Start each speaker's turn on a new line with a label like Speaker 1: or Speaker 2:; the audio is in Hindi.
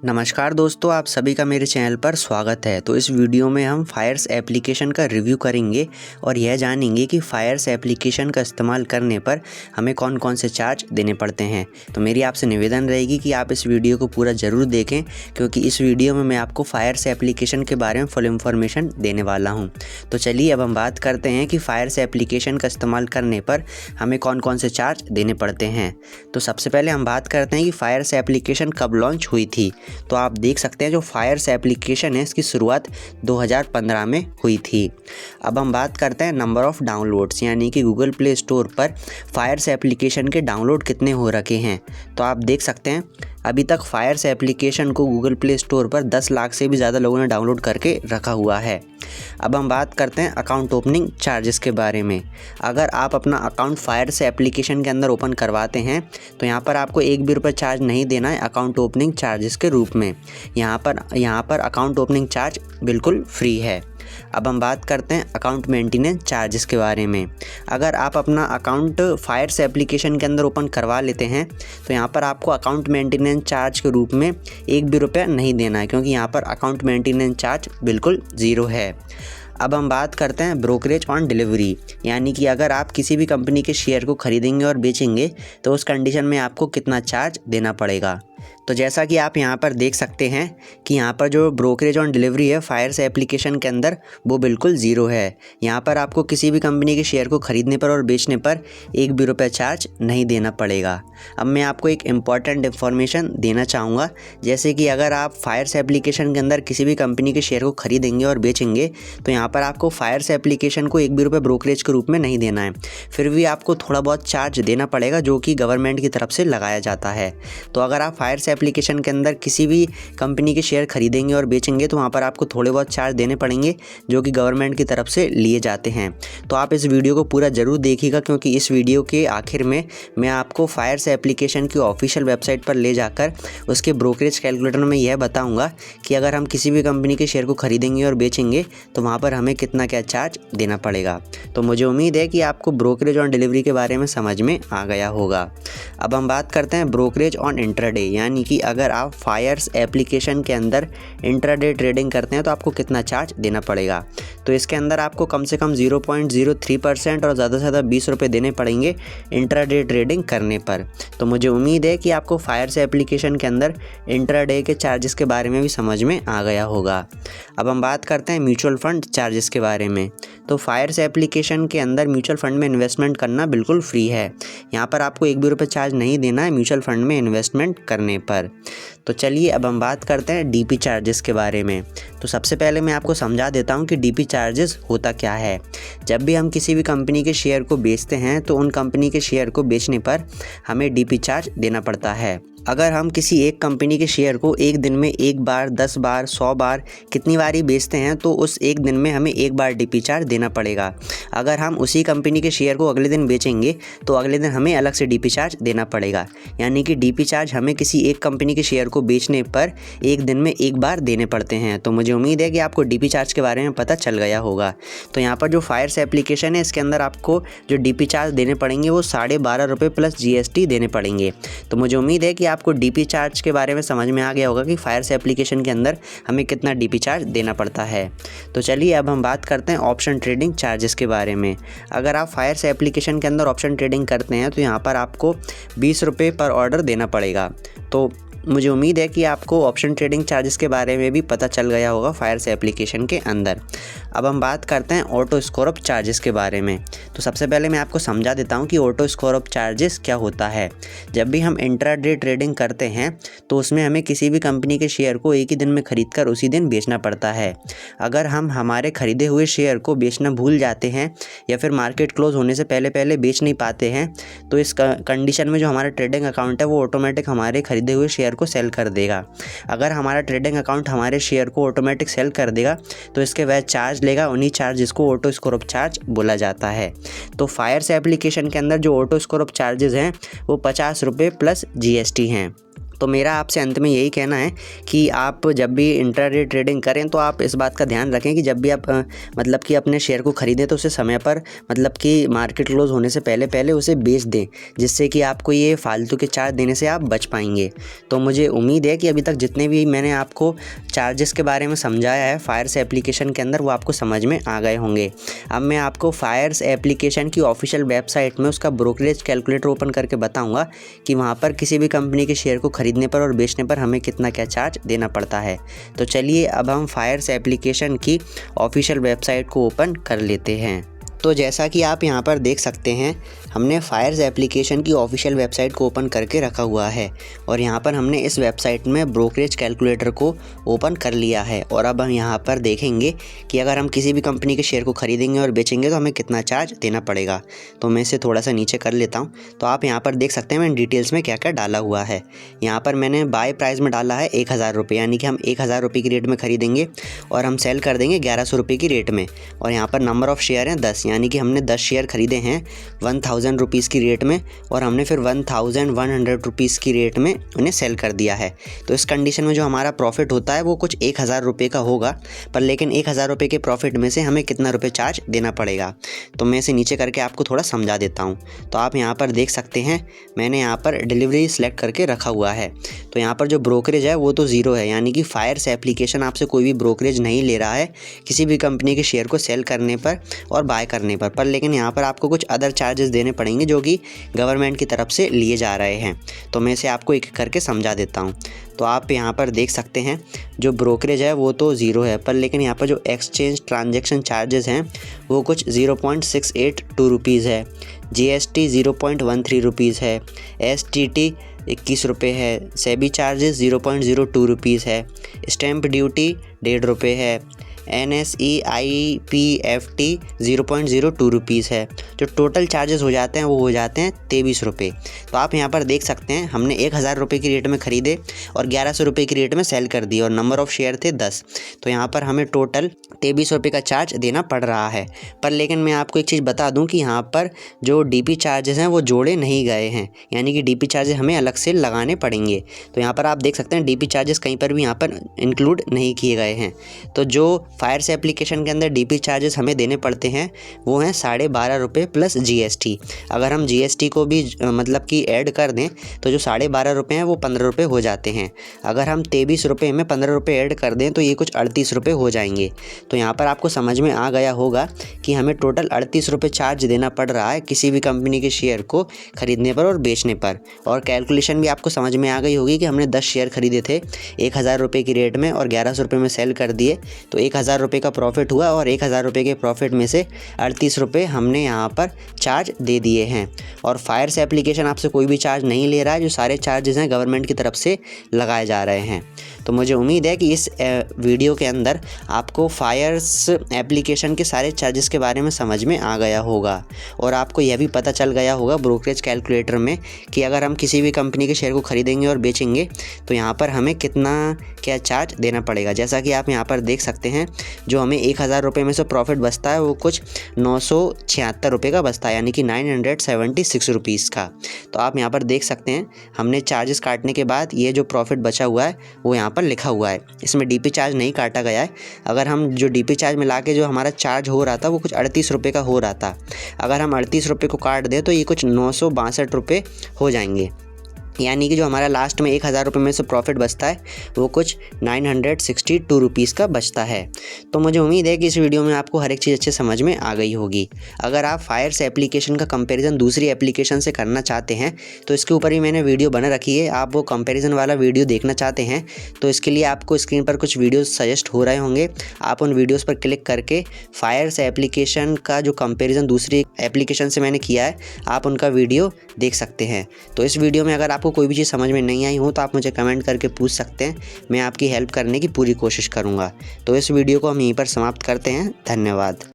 Speaker 1: नमस्कार दोस्तों, आप सभी का मेरे चैनल पर स्वागत है। तो इस वीडियो में हम फायर्स एप्लीकेशन का रिव्यू करेंगे और यह जानेंगे कि फायर्स एप्लीकेशन का इस्तेमाल करने पर हमें कौन कौन से चार्ज देने पड़ते हैं। तो मेरी आपसे निवेदन रहेगी कि आप इस वीडियो को पूरा ज़रूर देखें, क्योंकि इस वीडियो में मैं आपको फायर्स एप्लीकेशन के बारे में फुल इन्फॉर्मेशन देने वाला हूँ। तो चलिए अब हम बात करते हैं कि फायर्स एप्लीकेशन का इस्तेमाल करने पर हमें कौन कौन से चार्ज देने पड़ते हैं। तो सबसे पहले हम बात करते हैं कि फायर्स एप्लीकेशन कब लॉन्च हुई थी। तो आप देख सकते हैं जो फायर्स एप्लीकेशन है इसकी शुरुआत 2015 में हुई थी। अब हम बात करते हैं नंबर ऑफ़ डाउनलोड्स, यानी कि गूगल प्ले स्टोर पर फायर्स एप्लीकेशन के डाउनलोड कितने हो रखे हैं। तो आप देख सकते हैं अभी तक फायर्स एप्लीकेशन को गूगल प्ले स्टोर पर 10 लाख से भी ज़्यादा लोगों ने डाउनलोड करके रखा हुआ है। अब हम बात करते हैं अकाउंट ओपनिंग चार्जेस के बारे में। अगर आप अपना अकाउंट फायर्स एप्लीकेशन के अंदर ओपन करवाते हैं तो यहाँ पर आपको एक भी रुपये चार्ज नहीं देना है अकाउंट ओपनिंग चार्जेस के रूप में। यहाँ पर अकाउंट ओपनिंग चार्ज बिल्कुल फ्री है। अब हम बात करते हैं अकाउंट मेंटेनेंस चार्जेस के बारे में। अगर आप अपना अकाउंट फायर्स एप्लीकेशन के अंदर ओपन करवा लेते हैं तो यहाँ पर आपको अकाउंट मेंटेनेंस चार्ज के रूप में एक भी रुपया नहीं देना है, क्योंकि यहाँ पर अकाउंट मेंटेनेंस चार्ज बिल्कुल ज़ीरो है। अब हम बात करते हैं ब्रोकरेज ऑन डिलीवरी, यानी कि अगर आप किसी भी कंपनी के शेयर को खरीदेंगे और बेचेंगे तो उस कंडीशन में आपको कितना चार्ज देना पड़ेगा। तो जैसा कि आप यहाँ पर देख सकते हैं कि यहाँ पर जो ब्रोकरेज ऑन डिलीवरी है फायर्स एप्लीकेशन के अंदर वो बिल्कुल ज़ीरो है। यहाँ पर आपको किसी भी कंपनी के शेयर को ख़रीदने पर और बेचने पर एक भी रुपये चार्ज नहीं देना पड़ेगा। अब मैं आपको एक इम्पॉर्टेंट इन्फॉर्मेशन देना चाहूँगा, जैसे कि अगर आप फायर्स एप्लीकेशन के अंदर किसी भी कंपनी के शेयर को ख़रीदेंगे और बेचेंगे तो यहाँ पर आपको फायर्स एप्लीकेशन को एक भी रुपये ब्रोकरेज के रूप में नहीं देना है, फिर भी आपको थोड़ा बहुत चार्ज देना पड़ेगा जो कि गवर्नमेंट की तरफ से लगाया जाता है। तो अगर आप फायर्स एप्लीकेशन के अंदर किसी भी कंपनी के शेयर खरीदेंगे और बेचेंगे तो वहाँ पर आपको थोड़े बहुत चार्ज देने पड़ेंगे जो कि गवर्नमेंट की तरफ से लिए जाते हैं। तो आप इस वीडियो को पूरा ज़रूर देखिएगा, क्योंकि इस वीडियो के आखिर में मैं आपको फायर्स एप्लीकेशन की ऑफिशियल वेबसाइट पर ले जाकर उसके ब्रोकरेज कैलकुलेटर में यह बताऊँगा कि अगर हम किसी भी कंपनी के शेयर को खरीदेंगे और बेचेंगे तो वहाँ पर हमें कितना क्या चार्ज देना पड़ेगा। तो मुझे उम्मीद है कि आपको ब्रोकरेज ऑन डिलीवरी के बारे में समझ में आ गया होगा। अब हम बात करते हैं ब्रोकरेज ऑन इंट्राडे, यानी कि अगर आप फायर्स एप्लीकेशन के अंदर इंट्राडे ट्रेडिंग करते हैं तो आपको कितना चार्ज देना पड़ेगा। तो इसके अंदर आपको कम से कम 0.03% और ज़्यादा से ज़्यादा 20 रुपये देने पड़ेंगे इंट्राडे ट्रेडिंग करने पर। तो मुझे उम्मीद है कि आपको फायर्स एप्लीकेशन के अंदर इंट्राडे के चार्जेस के बारे में भी समझ में आ गया होगा। अब हम बात करते हैं म्यूचुअल फंड चार्जेस के बारे में। तो फायर्स एप्लीकेशन के अंदर म्यूचुअल फंड में इन्वेस्टमेंट करना बिल्कुल फ्री है। यहाँ पर आपको एक भी रुपये चार्ज नहीं देना है म्यूचुअल फंड में इन्वेस्टमेंट करने पर। तो चलिए अब हम बात करते हैं डीपी चार्जेस के बारे में। तो सबसे पहले मैं आपको समझा देता हूँ कि डीपी चार्जेस होता क्या है। जब भी हम किसी भी कंपनी के शेयर को बेचते हैं तो उन कंपनी के शेयर को बेचने पर हमें डीपी चार्ज देना पड़ता है। अगर हम किसी एक कंपनी के शेयर को एक दिन में एक बार, 10 बार, 100 बार, कितनी बार ही बेचते हैं तो उस एक दिन में हमें एक बार डीपी चार्ज देना पड़ेगा। अगर हम उसी कंपनी के शेयर को अगले दिन बेचेंगे तो अगले दिन हमें अलग से डीपी चार्ज देना पड़ेगा। यानी कि डीपी चार्ज हमें किसी एक कंपनी के शेयर को बेचने पर एक दिन में एक बार देने पड़ते हैं। तो मुझे उम्मीद है कि आपको डीपी चार्ज के बारे में पता चल गया होगा। तो यहाँ पर जो फायर्स एप्लीकेशन है इसके अंदर आपको जो डीपी चार्ज देने पड़ेंगे वो 12.5 रुपये प्लस GST देने पड़ेंगे। तो मुझे उम्मीद है कि आपको डीपी चार्ज के बारे में समझ में आ गया होगा कि फायर्स एप्लीकेशन के अंदर हमें कितना डीपी चार्ज देना पड़ता है। तो चलिए अब हम बात करते हैं ऑप्शन ट्रेडिंग चार्जेस के बारे में। अगर आप फायर्स एप्लीकेशन के अंदर ऑप्शन ट्रेडिंग करते हैं तो यहाँ पर आपको 20 रुपये पर ऑर्डर देना पड़ेगा। तो मुझे उम्मीद है कि आपको ऑप्शन ट्रेडिंग चार्जेस के बारे में भी पता चल गया होगा फायर्स एप्लीकेशन के अंदर। अब हम बात करते हैं ऑटो स्कोर अप चार्जेस के बारे में। तो सबसे पहले मैं आपको समझा देता हूं कि ऑटो स्कोर अप चार्जेस क्या होता है। जब भी हम इंट्राडे ट्रेडिंग करते हैं तो उसमें हमें किसी भी कंपनी के शेयर को एक ही दिन में खरीद कर उसी दिन बेचना पड़ता है। अगर हम हमारे खरीदे हुए शेयर को बेचना भूल जाते हैं या फिर मार्केट क्लोज होने से पहले बेच नहीं पाते हैं तो इस कंडीशन में जो हमारा ट्रेडिंग अकाउंट है वो ऑटोमेटिक हमारे खरीदे हुए शेयर को सेल कर देगा। अगर हमारा ट्रेडिंग अकाउंट हमारे शेयर को ऑटोमेटिक सेल कर देगा तो इसके वह चार्ज लेगा, उन्हीं चार्जेस को ऑटो स्कोर अप चार्ज बोला जाता है। तो फायर्स एप्लीकेशन के अंदर जो ऑटो स्कोर अप चार्जेस हैं वो 50 रुपये प्लस GST हैं। तो मेरा आपसे अंत में यही कहना है कि आप जब भी इंट्राडे ट्रेडिंग करें तो आप इस बात का ध्यान रखें कि जब भी आप मतलब कि अपने शेयर को ख़रीदें तो उसे समय पर मतलब कि मार्केट क्लोज होने से पहले उसे बेच दें, जिससे कि आपको ये फालतू के चार्ज देने से आप बच पाएंगे। तो मुझे उम्मीद है कि अभी तक जितने भी मैंने आपको चार्जेस के बारे में समझाया है फायर्स एप्लीकेशन के अंदर वो आपको समझ में आ गए होंगे। अब मैं आपको फायर्स एप्लीकेशन की ऑफिशियल वेबसाइट में उसका ब्रोकरेज कैलकुलेटर ओपन करके बताऊँगा कि वहाँ पर किसी भी कंपनी के शेयर को खरीदने पर और बेचने पर हमें कितना क्या चार्ज देना पड़ता है। तो चलिए अब हम फायर्स एप्लीकेशन की ऑफिशियल वेबसाइट को ओपन कर लेते हैं। तो जैसा कि आप यहाँ पर देख सकते हैं हमने फायर्स एप्लीकेशन की ऑफिशियल वेबसाइट को ओपन करके रखा हुआ है और यहाँ पर हमने इस वेबसाइट में ब्रोकरेज कैलकुलेटर को ओपन कर लिया है। और अब हम यहाँ पर देखेंगे कि अगर हम किसी भी कंपनी के शेयर को ख़रीदेंगे और बेचेंगे तो हमें कितना चार्ज देना पड़ेगा। तो मैं इसे थोड़ा सा नीचे कर लेता हूँ। तो आप यहाँ पर देख सकते हैं मैंने डिटेल्स में क्या क्या डाला हुआ है। यहाँ पर मैंने बाय प्राइस में डाला है 1000 रुपये, यानी कि हम 1000 रुपये की रेट में ख़रीदेंगे और हम सेल कर देंगे 1100 रुपये की रेट में। और यहाँ पर नंबर ऑफ़ शेयर हैं 10, यानी कि हमने 10 शेयर ख़रीदे हैं 1000 रुपीज़ की रेट में और हमने फिर 1100 रुपीज़ की रेट में उन्हें सेल कर दिया है। तो इस कंडीशन में जो हमारा प्रॉफिट होता है वो कुछ 1000 रुपये का होगा, पर लेकिन 1000 रुपये के प्रॉफिट में से हमें कितना रुपये चार्ज देना पड़ेगा। तो मैं इसे नीचे करके आपको थोड़ा समझा देता हूँ। तो आप यहाँ पर देख सकते हैं मैंने यहाँ पर डिलीवरी सेलेक्ट करके रखा हुआ है। तो यहाँ पर जो ब्रोकरेज है वो तो ज़ीरो है, यानी कि फायर्स एप्लीकेशन आपसे कोई भी ब्रोकरेज नहीं ले रहा है किसी भी कंपनी के शेयर को सेल करने पर और बाय करने पर लेकिन यहाँ पर आपको कुछ अदर चार्जेस देने पड़ेंगे जो कि गवर्नमेंट की तरफ से लिए जा रहे हैं। तो मैं इसे आपको एक करके समझा देता हूँ। तो आप यहाँ पर देख सकते हैं जो ब्रोकरेज है वो तो ज़ीरो है, पर लेकिन यहाँ पर जो एक्सचेंज ट्रांजैक्शन चार्जेस हैं वो कुछ 0.682 रुपीज़ है, GST 0.13 रुपीज़ है, STT 21 रुपये है, सेबी चार्जेस 0.02 रुपीज़ है, स्टैंप ड्यूटी 1.5 रुपये है, NSEIPFT 0.02 रुपीज़ है। जो टोटल चार्जेस हो जाते हैं वो हो जाते हैं 23 रुपये। तो आप यहाँ पर देख सकते हैं हमने 1000 रुपये की रेट में ख़रीदे और 1100 रुपये की रेट में सेल कर दिए और नंबर ऑफ़ शेयर थे 10। तो यहाँ पर हमें टोटल 23 रुपये का चार्ज देना पड़ रहा है। पर लेकिन मैं आपको एक चीज़ बता दूँ कि यहाँ पर जो DP चार्जेस हैं वो जोड़े नहीं गए हैं, यानी कि DP चार्जेस हमें अलग से लगाने पड़ेंगे। तो यहाँ पर आप देख सकते हैं DP चार्जेस कहीं पर भी यहाँ पर इंक्लूड नहीं किए गए हैं। तो जो फायर्स एप्लीकेशन के अंदर DP चार्जेस हमें देने पड़ते हैं वो हैं 12.5 रुपये प्लस GST। अगर हम GST को भी मतलब कि ऐड कर दें तो जो 12.5 रुपये हैं वो 15 रुपये हो जाते हैं। अगर हम 23 रुपये में 15 रुपये ऐड कर दें तो ये कुछ 38 रुपये हो जाएंगे। तो यहाँ पर आपको समझ में आ गया होगा कि हमें टोटल 38 रुपये चार्ज देना पड़ रहा है किसी भी कंपनी के शेयर को ख़रीदने पर और बेचने पर। और कैलकुलेशन भी आपको समझ में आ गई होगी कि हमने 10 शेयर खरीदे थे 1000 रुपये की रेट में और 1100 रुपये में सेल कर दिए तो 1000 रुपये का प्रॉफिट हुआ और 1000 रुपये के प्रॉफिट में से 38 रुपये हमने यहाँ पर चार्ज दे दिए हैं। और फायर्स एप्लीकेशन आपसे कोई भी चार्ज नहीं ले रहा है, जो सारे चार्जेस हैं गवर्नमेंट की तरफ से लगाए जा रहे हैं। तो मुझे उम्मीद है कि इस वीडियो के अंदर आपको फायर्स एप्लीकेशन के सारे चार्जेस के बारे में समझ में आ गया होगा और आपको यह भी पता चल गया होगा ब्रोकरेज कैलकुलेटर में कि अगर हम किसी भी कंपनी के शेयर को ख़रीदेंगे और बेचेंगे तो यहाँ पर हमें कितना क्या चार्ज देना पड़ेगा। जैसा कि आप यहाँ पर देख सकते हैं जो हमें 1000 रुपये में से प्रॉफिट बचता है वो कुछ 976 रुपये का बचता है, यानी कि 976 रुपीज़ का। तो आप यहाँ पर देख सकते हैं हमने चार्जेस काटने के बाद ये जो प्रॉफिट बचा हुआ है वो यहाँ पर लिखा हुआ है। इसमें DP चार्ज नहीं काटा गया है। अगर हम जो DP चार्ज मिला के जो हमारा चार्ज हो रहा था वो कुछ 38 रुपये का हो रहा था। अगर हम 38 रुपये को काट दें तो ये कुछ 962 रुपये हो जाएंगे, यानी कि जो हमारा लास्ट में 1000 रुपये में से प्रॉफिट बचता है वो कुछ 962 रुपीज़ का बचता है। तो मुझे उम्मीद है कि इस वीडियो में आपको हर एक चीज़ अच्छे समझ में आ गई होगी। अगर आप फायर्स एप्लीकेशन का कंपैरिजन दूसरी एप्लीकेशन से करना चाहते हैं तो इसके ऊपर ही मैंने वीडियो बना रखी है। आप वो कंपैरिजन वाला वीडियो देखना चाहते हैं तो इसके लिए आपको स्क्रीन पर कुछ वीडियोज़ सजेस्ट हो रहे होंगे। आप उन वीडियोज़ पर क्लिक करके फायर्स एप्लीकेशन का जो कंपेरिजन दूसरी एप्लीकेशन से मैंने किया है आप उनका वीडियो देख सकते हैं। तो इस वीडियो में अगर आपको कोई भी चीज़ समझ में नहीं आई हो तो आप मुझे कमेंट करके पूछ सकते हैं, मैं आपकी हेल्प करने की पूरी कोशिश करूँगा। तो इस वीडियो को हम यहीं पर समाप्त करते हैं। धन्यवाद।